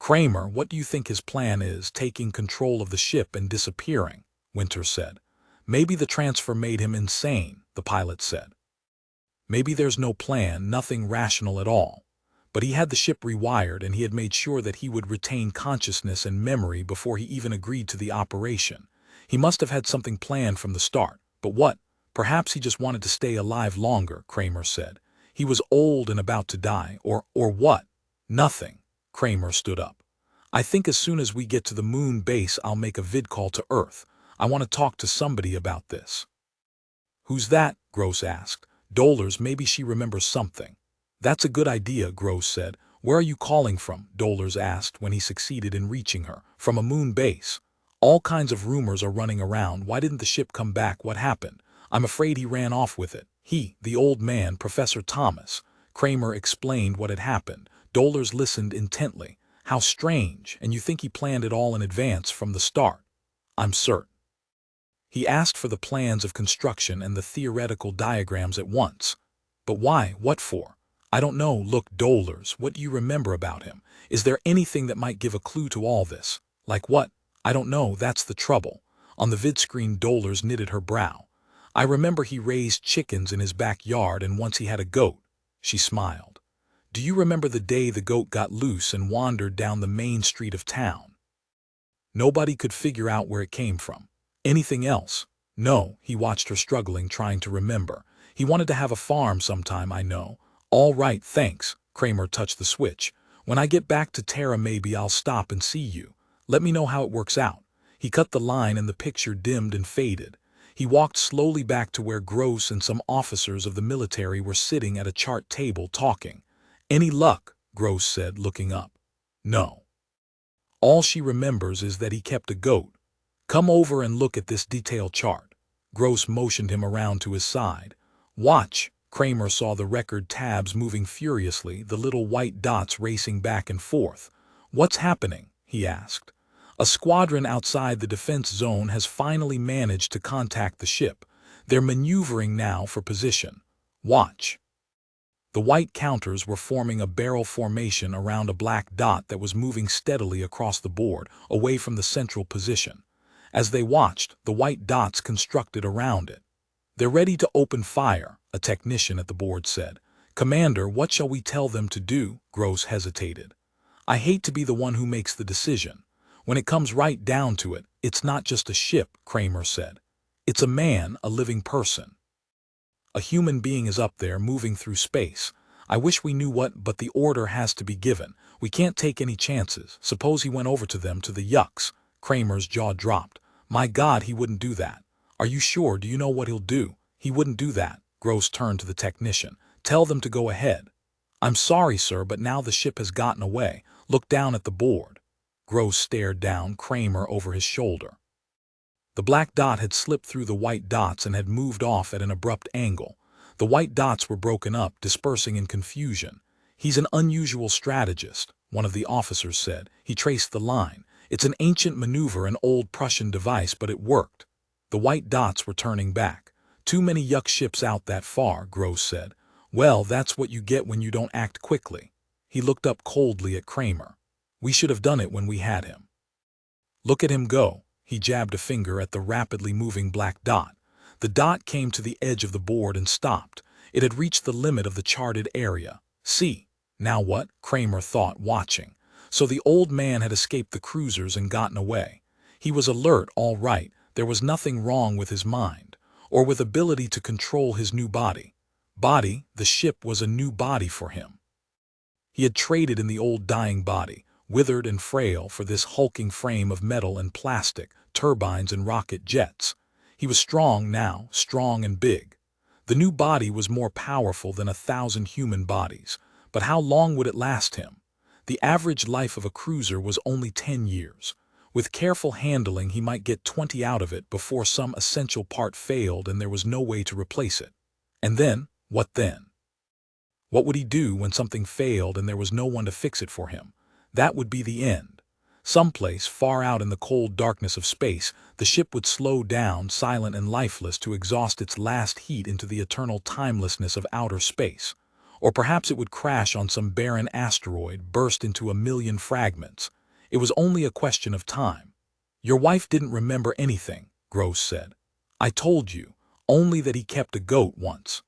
Kramer, what do you think his plan is, taking control of the ship and disappearing? Winter said. Maybe the transfer made him insane, the pilot said. Maybe there's no plan, nothing rational at all. But he had the ship rewired and he had made sure that he would retain consciousness and memory before he even agreed to the operation. He must have had something planned from the start. But what? Perhaps he just wanted to stay alive longer, Kramer said. He was old and about to die, or what? Nothing. Kramer stood up. I think as soon as we get to the moon base I'll make a vid call to Earth. I want to talk to somebody about this. Who's that? Gross asked. Dolores, maybe she remembers something. That's a good idea, Gross said. Where are you calling from? Dolores asked when he succeeded in reaching her. From a moon base. All kinds of rumors are running around. Why didn't the ship come back? What happened? I'm afraid he ran off with it. He, the old man, Professor Thomas. Kramer explained what had happened. Dolores listened intently. How strange, and you think he planned it all in advance from the start? I'm certain. He asked for the plans of construction and the theoretical diagrams at once. But why? What for? I don't know. Look, Dolores, what do you remember about him? Is there anything that might give a clue to all this? Like what? I don't know, that's the trouble. On the vid screen, Dolores knitted her brow. I remember he raised chickens in his backyard and once he had a goat. She smiled. Do you remember the day the goat got loose and wandered down the main street of town? Nobody could figure out where it came from. Anything else? No, he watched her struggling, trying to remember. He wanted to have a farm sometime, I know. All right, thanks. Kramer touched the switch. When I get back to Terra, maybe I'll stop and see you. Let me know how it works out. He cut the line and the picture dimmed and faded. He walked slowly back to where Gross and some officers of the military were sitting at a chart table talking. Any luck? Gross said, looking up. No. All she remembers is that he kept a goat. Come over and look at this detailed chart. Gross motioned him around to his side. Watch. Kramer saw the record tabs moving furiously, the little white dots racing back and forth. What's happening? He asked. A squadron outside the defense zone has finally managed to contact the ship. They're maneuvering now for position. Watch. The white counters were forming a barrel formation around a black dot that was moving steadily across the board, away from the central position. As they watched, the white dots constructed around it. They're ready to open fire, a technician at the board said. Commander, what shall we tell them to do? Gross hesitated. I hate to be the one who makes the decision. When it comes right down to it, it's not just a ship, Kramer said. It's a man, a living person. A human being is up there moving through space. I wish we knew what, but the order has to be given. We can't take any chances. Suppose he went over to them, to the Yucks. Kramer's jaw dropped. My God, he wouldn't do that. Are you sure? Do you know what he'll do? He wouldn't do that. Gross turned to the technician. Tell them to go ahead. I'm sorry, sir, but now the ship has gotten away. Look down at the board. Gross stared down Kramer over his shoulder. The black dot had slipped through the white dots and had moved off at an abrupt angle. The white dots were broken up, dispersing in confusion. He's an unusual strategist, one of the officers said. He traced the line. It's an ancient maneuver, an old Prussian device, but it worked. The white dots were turning back. Too many Yuck ships out that far, Gross said. Well, that's what you get when you don't act quickly. He looked up coldly at Kramer. We should have done it when we had him. Look at him go. He jabbed a finger at the rapidly moving black dot. The dot came to the edge of the board and stopped. It had reached the limit of the charted area. See, now what? Kramer thought, watching. So the old man had escaped the cruisers and gotten away. He was alert, all right. There was nothing wrong with his mind, or with ability to control his new body. The ship was a new body for him. He had traded in the old dying body, withered and frail, for this hulking frame of metal and plastic, turbines and rocket jets. He was strong now, strong and big. The new body was more powerful than 1,000 human bodies. But how long would it last him? The average life of a cruiser was only 10 years. With careful handling, he might get 20 out of it before some essential part failed and there was no way to replace it. And then, what then? What would he do when something failed and there was no one to fix it for him? That would be the end. Someplace far out in the cold darkness of space, the ship would slow down, silent and lifeless, to exhaust its last heat into the eternal timelessness of outer space. Or perhaps it would crash on some barren asteroid, burst into a million fragments. It was only a question of time. Your wife didn't remember anything, Gross said. I told you, only that he kept a goat once.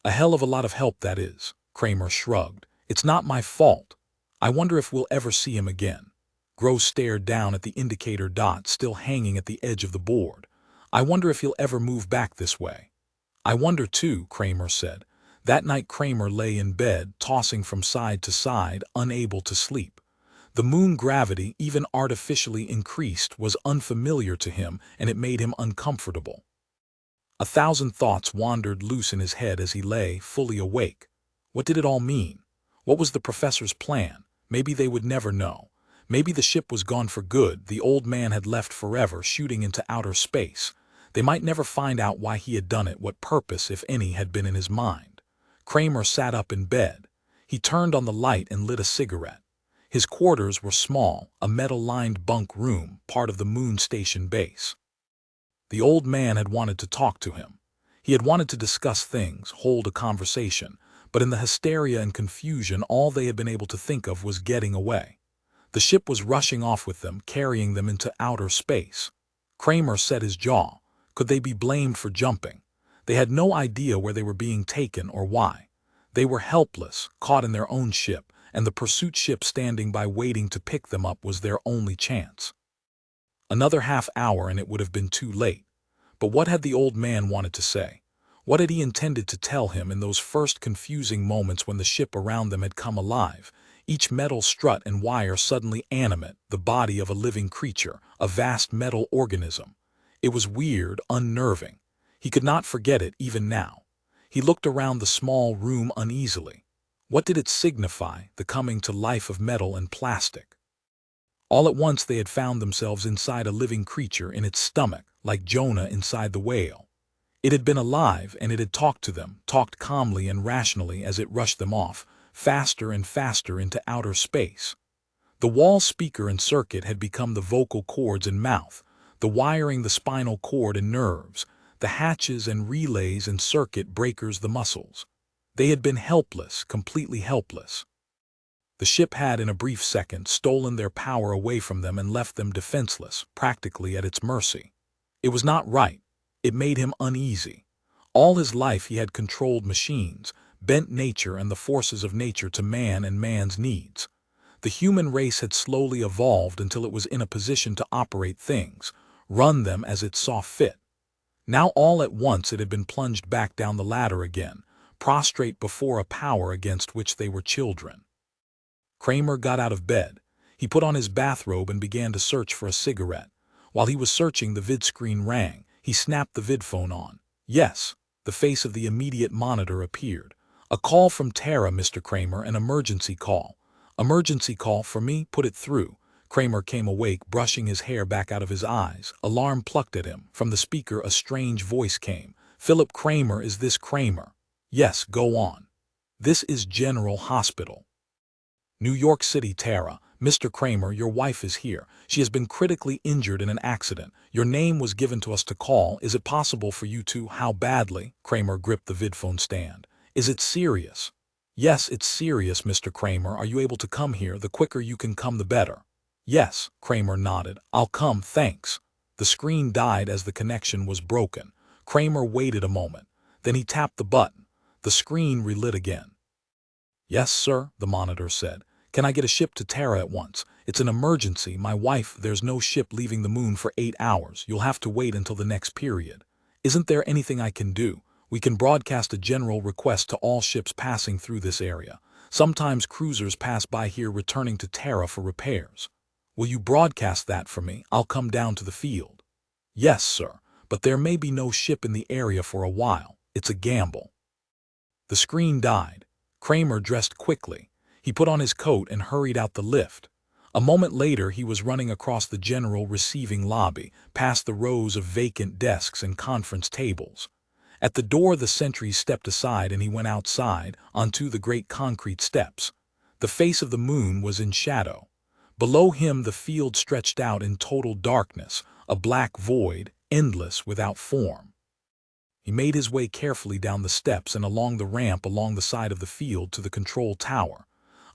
A hell of a lot of help, that is, Kramer shrugged. It's not my fault. I wonder if we'll ever see him again. Gross stared down at the indicator dot still hanging at the edge of the board. I wonder if he'll ever move back this way. I wonder too, Kramer said. That night Kramer lay in bed, tossing from side to side, unable to sleep. The moon gravity, even artificially increased, was unfamiliar to him, and it made him uncomfortable. 1,000 thoughts wandered loose in his head as he lay, fully awake. What did it all mean? What was the professor's plan? Maybe they would never know. Maybe the ship was gone for good, the old man had left forever, shooting into outer space. They might never find out why he had done it, what purpose, if any, had been in his mind. Kramer sat up in bed. He turned on the light and lit a cigarette. His quarters were small, a metal-lined bunk room, part of the moon station base. The old man had wanted to talk to him. He had wanted to discuss things, hold a conversation, but in the hysteria and confusion, all they had been able to think of was getting away. The ship was rushing off with them, carrying them into outer space. Kramer set his jaw. Could they be blamed for jumping? They had no idea where they were being taken or why. They were helpless, caught in their own ship, and the pursuit ship standing by waiting to pick them up was their only chance. Another half hour and it would have been too late. But what had the old man wanted to say? What had he intended to tell him in those first confusing moments when the ship around them had come alive? Each metal strut and wire suddenly animate, the body of a living creature, a vast metal organism. It was weird, unnerving. He could not forget it even now. He looked around the small room uneasily. What did it signify, the coming to life of metal and plastic? All at once they had found themselves inside a living creature in its stomach, like Jonah inside the whale. It had been alive, and it had talked to them, talked calmly and rationally as it rushed them off, faster and faster into outer space. The wall speaker and circuit had become the vocal cords and mouth, the wiring the spinal cord and nerves, the hatches and relays and circuit breakers the muscles. They had been helpless, completely helpless. The ship had, in a brief second, stolen their power away from them and left them defenseless, practically at its mercy. It was not right. It made him uneasy. All his life he had controlled machines, bent nature and the forces of nature to man and man's needs. The human race had slowly evolved until it was in a position to operate things, run them as it saw fit. Now all at once it had been plunged back down the ladder again, prostrate before a power against which they were children. Kramer got out of bed. He put on his bathrobe and began to search for a cigarette. While he was searching, the vid screen rang. He snapped the vidphone on. Yes, the face of the immediate monitor appeared. A call from Tara, Mr. Kramer, an emergency call. Emergency call for me? Put it through. Kramer came awake, brushing his hair back out of his eyes. Alarm plucked at him. From the speaker a strange voice came. Philip Kramer, is this Kramer? Yes, go on. This is General Hospital. New York City, Tara. Mr. Kramer, your wife is here. She has been critically injured in an accident. Your name was given to us to call. Is it possible for you to? How badly? Kramer gripped the vidphone stand. Is it serious? Yes, it's serious, Mr. Kramer. Are you able to come here? The quicker you can come, the better. Yes, Kramer nodded. I'll come, thanks. The screen died as the connection was broken. Kramer waited a moment. Then he tapped the button. The screen relit again. Yes, sir, the monitor said. Can I get a ship to Tara at once? It's an emergency. My wife, there's no ship leaving the moon for 8 hours. You'll have to wait until the next period. Isn't there anything I can do? We can broadcast a general request to all ships passing through this area. Sometimes cruisers pass by here returning to Tara for repairs. Will you broadcast that for me? I'll come down to the field. Yes, sir, but there may be no ship in the area for a while. It's a gamble. The screen died. Kramer dressed quickly. He put on his coat and hurried out the lift. A moment later, he was running across the general receiving lobby, past the rows of vacant desks and conference tables. At the door, the sentries stepped aside and he went outside, onto the great concrete steps. The face of the moon was in shadow. Below him, the field stretched out in total darkness, a black void, endless without form. He made his way carefully down the steps and along the ramp along the side of the field to the control tower.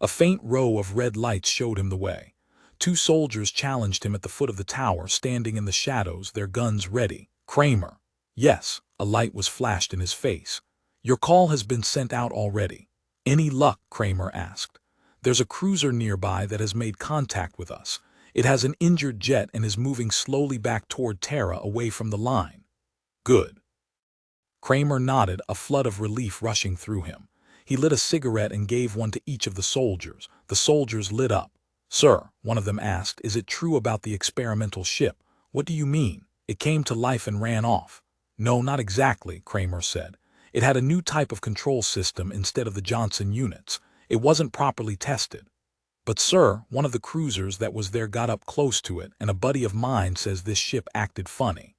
A faint row of red lights showed him the way. 2 soldiers challenged him at the foot of the tower, standing in the shadows, their guns ready. Kramer. Yes, a light was flashed in his face. Your call has been sent out already. Any luck? Kramer asked. There's a cruiser nearby that has made contact with us. It has an injured jet and is moving slowly back toward Terra, away from the line. Good. Kramer nodded, a flood of relief rushing through him. He lit a cigarette and gave one to each of the soldiers. The soldiers lit up. Sir, one of them asked, is it true about the experimental ship? What do you mean? It came to life and ran off. No, not exactly, Kramer said. It had a new type of control system instead of the Johnson units. It wasn't properly tested. But sir, one of the cruisers that was there got up close to it, and a buddy of mine says this ship acted funny.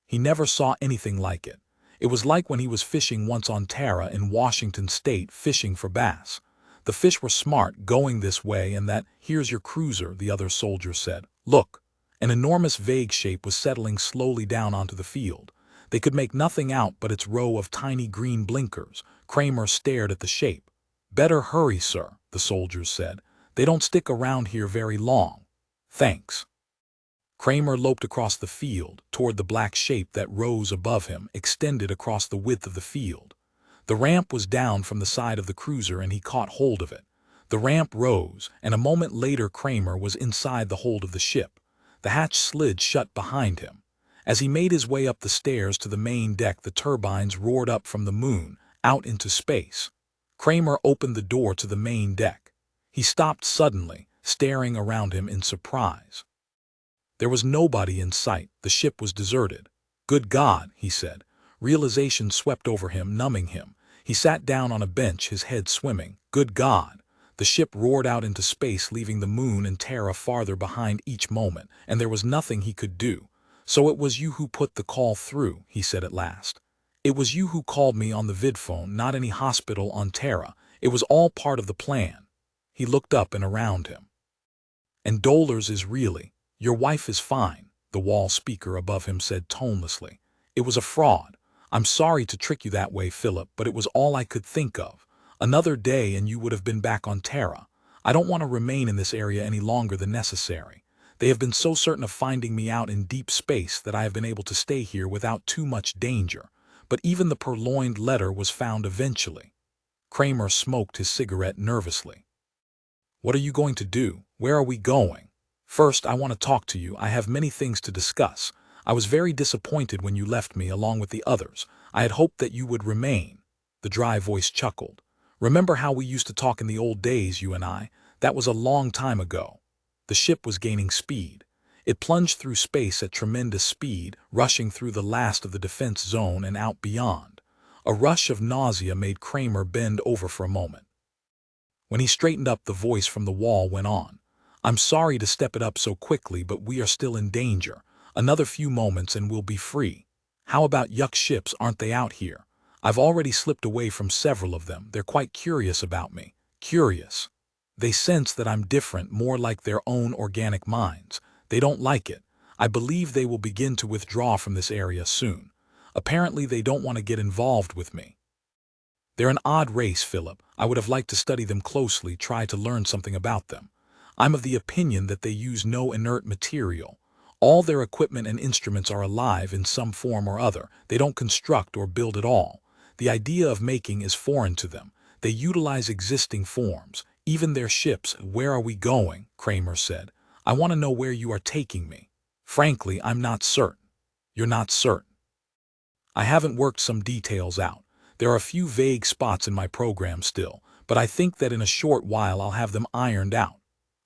He never saw anything like it. It was like when he was fishing once on Terra in Washington State, fishing for bass. The fish were smart, going this way and that. Here's your cruiser, the other soldier said. Look. An enormous vague shape was settling slowly down onto the field. They could make nothing out but its row of tiny green blinkers. Kramer stared at the shape. Better hurry, sir, the soldiers said. They don't stick around here very long. Thanks. Kramer loped across the field, toward the black shape that rose above him, extended across the width of the field. The ramp was down from the side of the cruiser and he caught hold of it. The ramp rose, and a moment later Kramer was inside the hold of the ship. The hatch slid shut behind him. As he made his way up the stairs to the main deck, the turbines roared up from the moon, out into space. Kramer opened the door to the main deck. He stopped suddenly, staring around him in surprise. There was nobody in sight. The ship was deserted. Good God, he said. Realization swept over him, numbing him. He sat down on a bench, his head swimming. Good God. The ship roared out into space, leaving the moon and Terra farther behind each moment, and there was nothing he could do. So it was you who put the call through, he said at last. It was you who called me on the vidphone, not any hospital on Terra. It was all part of the plan. He looked up and around him. And Dolores is really... Your wife is fine, the wall speaker above him said tonelessly. It was a fraud. I'm sorry to trick you that way, Philip, but it was all I could think of. Another day and you would have been back on Terra. I don't want to remain in this area any longer than necessary. They have been so certain of finding me out in deep space that I have been able to stay here without too much danger. But even the purloined letter was found eventually. Kramer smoked his cigarette nervously. What are you going to do? Where are we going? First, I want to talk to you. I have many things to discuss. I was very disappointed when you left me along with the others. I had hoped that you would remain. The dry voice chuckled. Remember how we used to talk in the old days, you and I? That was a long time ago. The ship was gaining speed. It plunged through space at tremendous speed, rushing through the last of the defense zone and out beyond. A rush of nausea made Kramer bend over for a moment. When he straightened up, the voice from the wall went on. I'm sorry to step it up so quickly, but we are still in danger. Another few moments and we'll be free. How about Yuck ships? Aren't they out here? I've already slipped away from several of them. They're quite curious about me. Curious. They sense that I'm different, more like their own organic minds. They don't like it. I believe they will begin to withdraw from this area soon. Apparently they don't want to get involved with me. They're an odd race, Philip. I would have liked to study them closely, try to learn something about them. I'm of the opinion that they use no inert material. All their equipment and instruments are alive in some form or other. They don't construct or build at all. The idea of making is foreign to them. They utilize existing forms. Even their ships. Where are we going? Kramer said. I want to know where you are taking me. Frankly, I'm not certain. You're not certain. I haven't worked some details out. There are a few vague spots in my program still, but I think that in a short while I'll have them ironed out.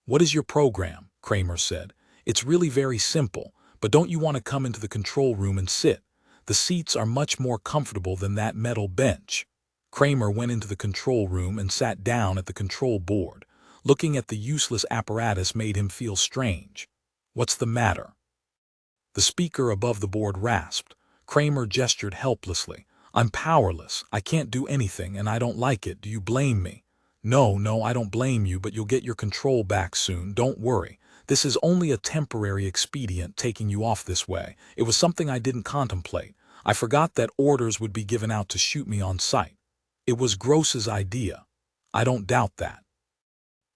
What is your program? Kramer said. It's really very simple, but don't you want to come into the control room and sit? The seats are much more comfortable than that metal bench. Kramer went into the control room and sat down at the control board. Looking at the useless apparatus made him feel strange. "What's the matter?" The speaker above the board rasped. Kramer gestured helplessly. "I'm powerless. I can't do anything, and I don't like it. Do you blame me?" No, I don't blame you, but you'll get your control back soon. Don't worry. This is only a temporary expedient taking you off this way. It was something I didn't contemplate. I forgot that orders would be given out to shoot me on sight. It was Gross's idea. I don't doubt that.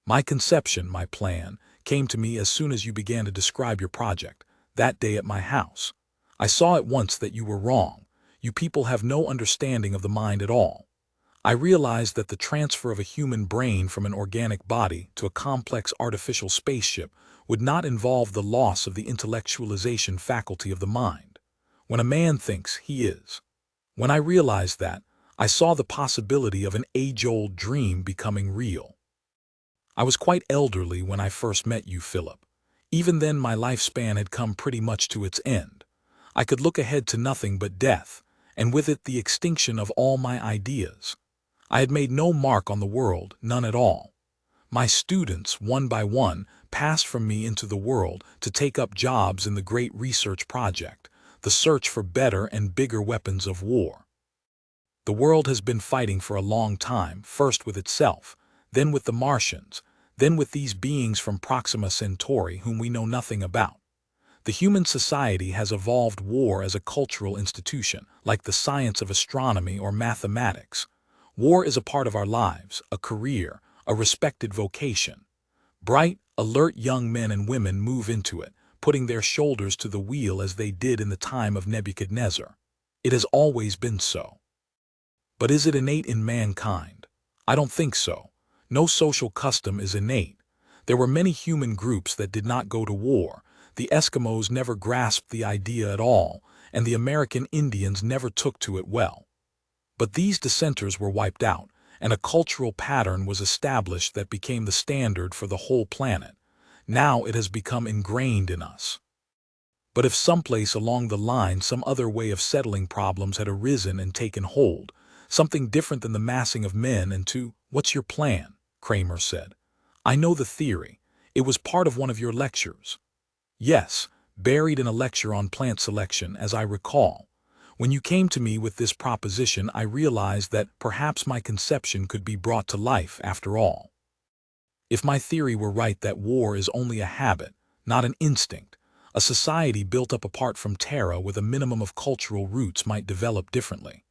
My conception, my plan, came to me as soon as you began to describe your project, that day at my house. I saw at once that you were wrong. You people have no understanding of the mind at all. I realized that the transfer of a human brain from an organic body to a complex artificial spaceship would not involve the loss of the intellectualization faculty of the mind. When a man thinks, he is. When I realized that, I saw the possibility of an age-old dream becoming real. I was quite elderly when I first met you, Philip. Even then my lifespan had come pretty much to its end. I could look ahead to nothing but death, and with it the extinction of all my ideas. I had made no mark on the world, none at all. My students, one by one, passed from me into the world to take up jobs in the great research project, the search for better and bigger weapons of war. The world has been fighting for a long time, first with itself, then with the Martians, then with these beings from Proxima Centauri whom we know nothing about. The human society has evolved war as a cultural institution, like the science of astronomy or mathematics. War is a part of our lives, a career, a respected vocation. Bright, alert young men and women move into it, putting their shoulders to the wheel as they did in the time of Nebuchadnezzar. It has always been so. But is it innate in mankind? I don't think so. No social custom is innate. There were many human groups that did not go to war. The Eskimos never grasped the idea at all, and the American Indians never took to it well. But these dissenters were wiped out, and a cultural pattern was established that became the standard for the whole planet. Now it has become ingrained in us. But if someplace along the line some other way of settling problems had arisen and taken hold, something different than the massing of men into, "What's your plan?" Kramer said. "I know the theory. It was part of one of your lectures." "Yes, buried in a lecture on plant selection, as I recall. When you came to me with this proposition, I realized that perhaps my conception could be brought to life after all. If my theory were right that war is only a habit, not an instinct, a society built up apart from Terra with a minimum of cultural roots might develop differently.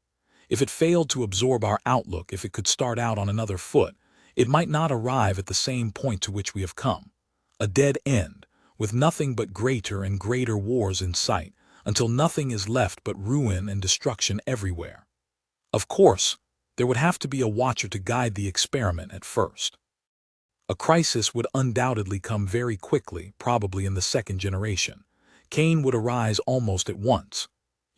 If it failed to absorb our outlook, if it could start out on another foot, it might not arrive at the same point to which we have come. A dead end, with nothing but greater and greater wars in sight, until nothing is left but ruin and destruction everywhere. Of course, there would have to be a watcher to guide the experiment at first. A crisis would undoubtedly come very quickly, probably in the second generation. Cain would arise almost at once.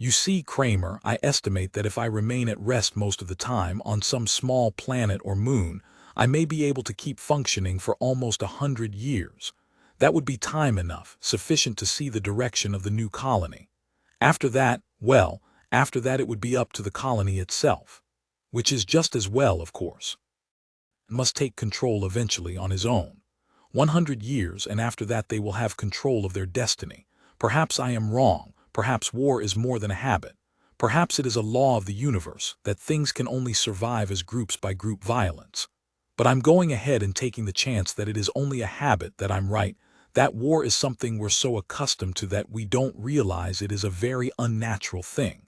You see, Kramer, I estimate that if I remain at rest most of the time on some small planet or moon, I may be able to keep functioning for almost 100 years. That would be time enough, sufficient to see the direction of the new colony. After that, well, after that it would be up to the colony itself, which is just as well, of course. It must take control eventually on his own. 100 years, and after that they will have control of their destiny. Perhaps I am wrong. Perhaps war is more than a habit. Perhaps it is a law of the universe that things can only survive as groups by group violence. But I'm going ahead and taking the chance that it is only a habit, that I'm right, that war is something we're so accustomed to that we don't realize it is a very unnatural thing.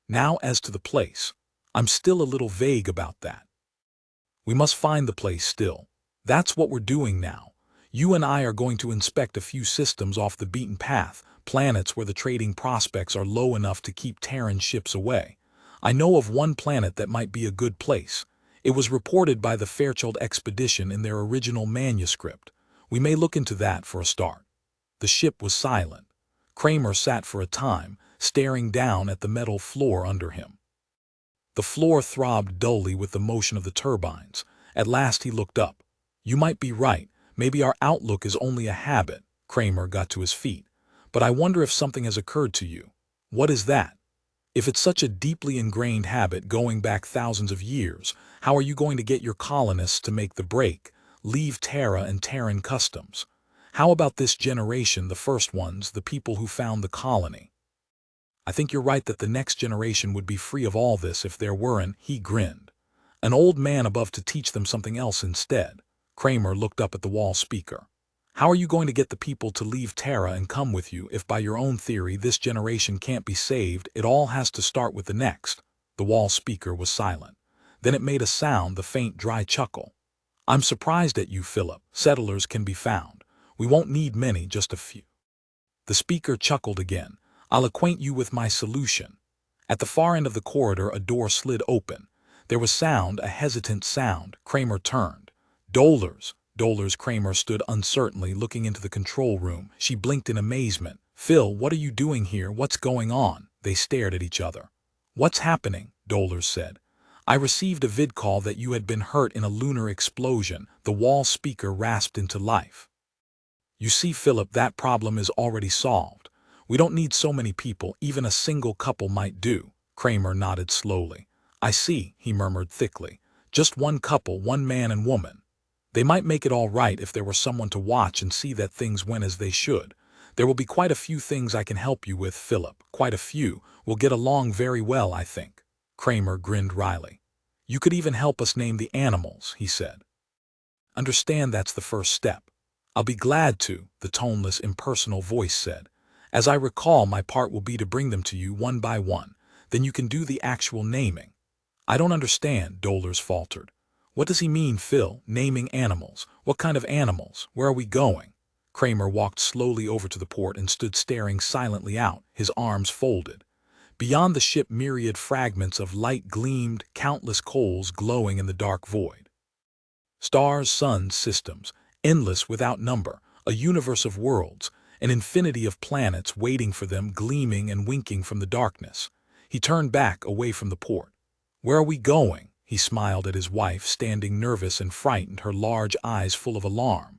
Now as to the place, I'm still a little vague about that. We must find the place still. That's what we're doing now. You and I are going to inspect a few systems off the beaten path, planets where the trading prospects are low enough to keep Terran ships away. I know of one planet that might be a good place. It was reported by the Fairchild expedition in their original manuscript. We may look into that for a start. The ship was silent. Kramer sat for a time, staring down at the metal floor under him. The floor throbbed dully with the motion of the turbines. At last he looked up. You might be right. Maybe our outlook is only a habit. Kramer got to his feet. But I wonder if something has occurred to you. What is that? If it's such a deeply ingrained habit going back thousands of years, how are you going to get your colonists to make the break, leave Terra and Terran customs? How about this generation, the first ones, the people who found the colony? I think you're right that the next generation would be free of all this if there weren't, he grinned, an old man above to teach them something else instead. Kramer looked up at the wall speaker. How are you going to get the people to leave Terra and come with you if by your own theory this generation can't be saved? It all has to start with the next. The wall speaker was silent. Then it made a sound, the faint dry chuckle. I'm surprised at you, Philip. Settlers can be found. We won't need many, just a few. The speaker chuckled again. I'll acquaint you with my solution. At the far end of the corridor a door slid open. There was sound, a hesitant sound. Kramer turned. Dolores. Kramer stood uncertainly, looking into the control room. She blinked in amazement. Phil, what are you doing here? What's going on? They stared at each other. What's happening? Dolores said. I received a vid call that you had been hurt in a lunar explosion. The wall speaker rasped into life. You see, Philip, that problem is already solved. We don't need so many people, even a single couple might do. Kramer nodded slowly. I see, he murmured thickly. Just one couple, one man and woman. They might make it all right if there were someone to watch and see that things went as they should. There will be quite a few things I can help you with, Philip. Quite a few. We'll get along very well, I think. Kramer grinned wryly. You could even help us name the animals, he said. Understand that's the first step. I'll be glad to, the toneless, impersonal voice said. As I recall, my part will be to bring them to you one by one. Then you can do the actual naming. I don't understand, Dolores faltered. What does he mean, Phil? Naming animals? What kind of animals? Where are we going? Kramer walked slowly over to the port and stood staring silently out, his arms folded. Beyond the ship myriad fragments of light gleamed, countless coals glowing in the dark void. Stars, suns, systems, endless without number, a universe of worlds, an infinity of planets waiting for them, gleaming and winking from the darkness. He turned back, away from the port. Where are we going? He smiled at his wife, standing nervous and frightened, her large eyes full of alarm.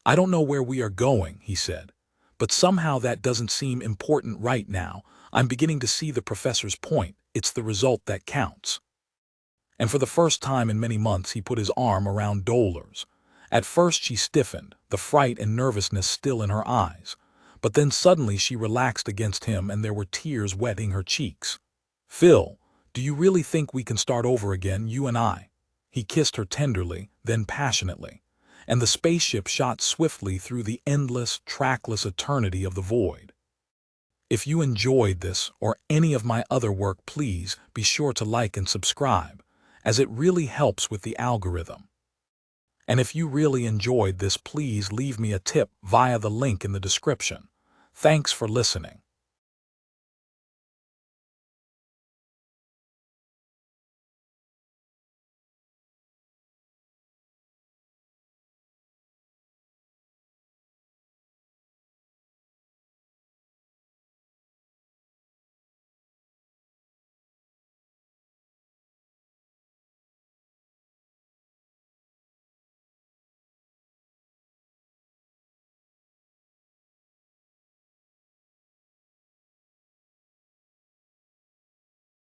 I don't know where we are going, he said. But somehow that doesn't seem important right now. I'm beginning to see the professor's point. It's the result that counts. And for the first time in many months he put his arm around Dolores. At first she stiffened, the fright and nervousness still in her eyes. But then suddenly she relaxed against him and there were tears wetting her cheeks. Phil, do you really think we can start over again, you and I? He kissed her tenderly, then passionately. And the spaceship shot swiftly through the endless, trackless eternity of the void. If you enjoyed this or any of my other work, please be sure to like and subscribe, as it really helps with the algorithm. And if you really enjoyed this, please leave me a tip via the link in the description. Thanks for listening.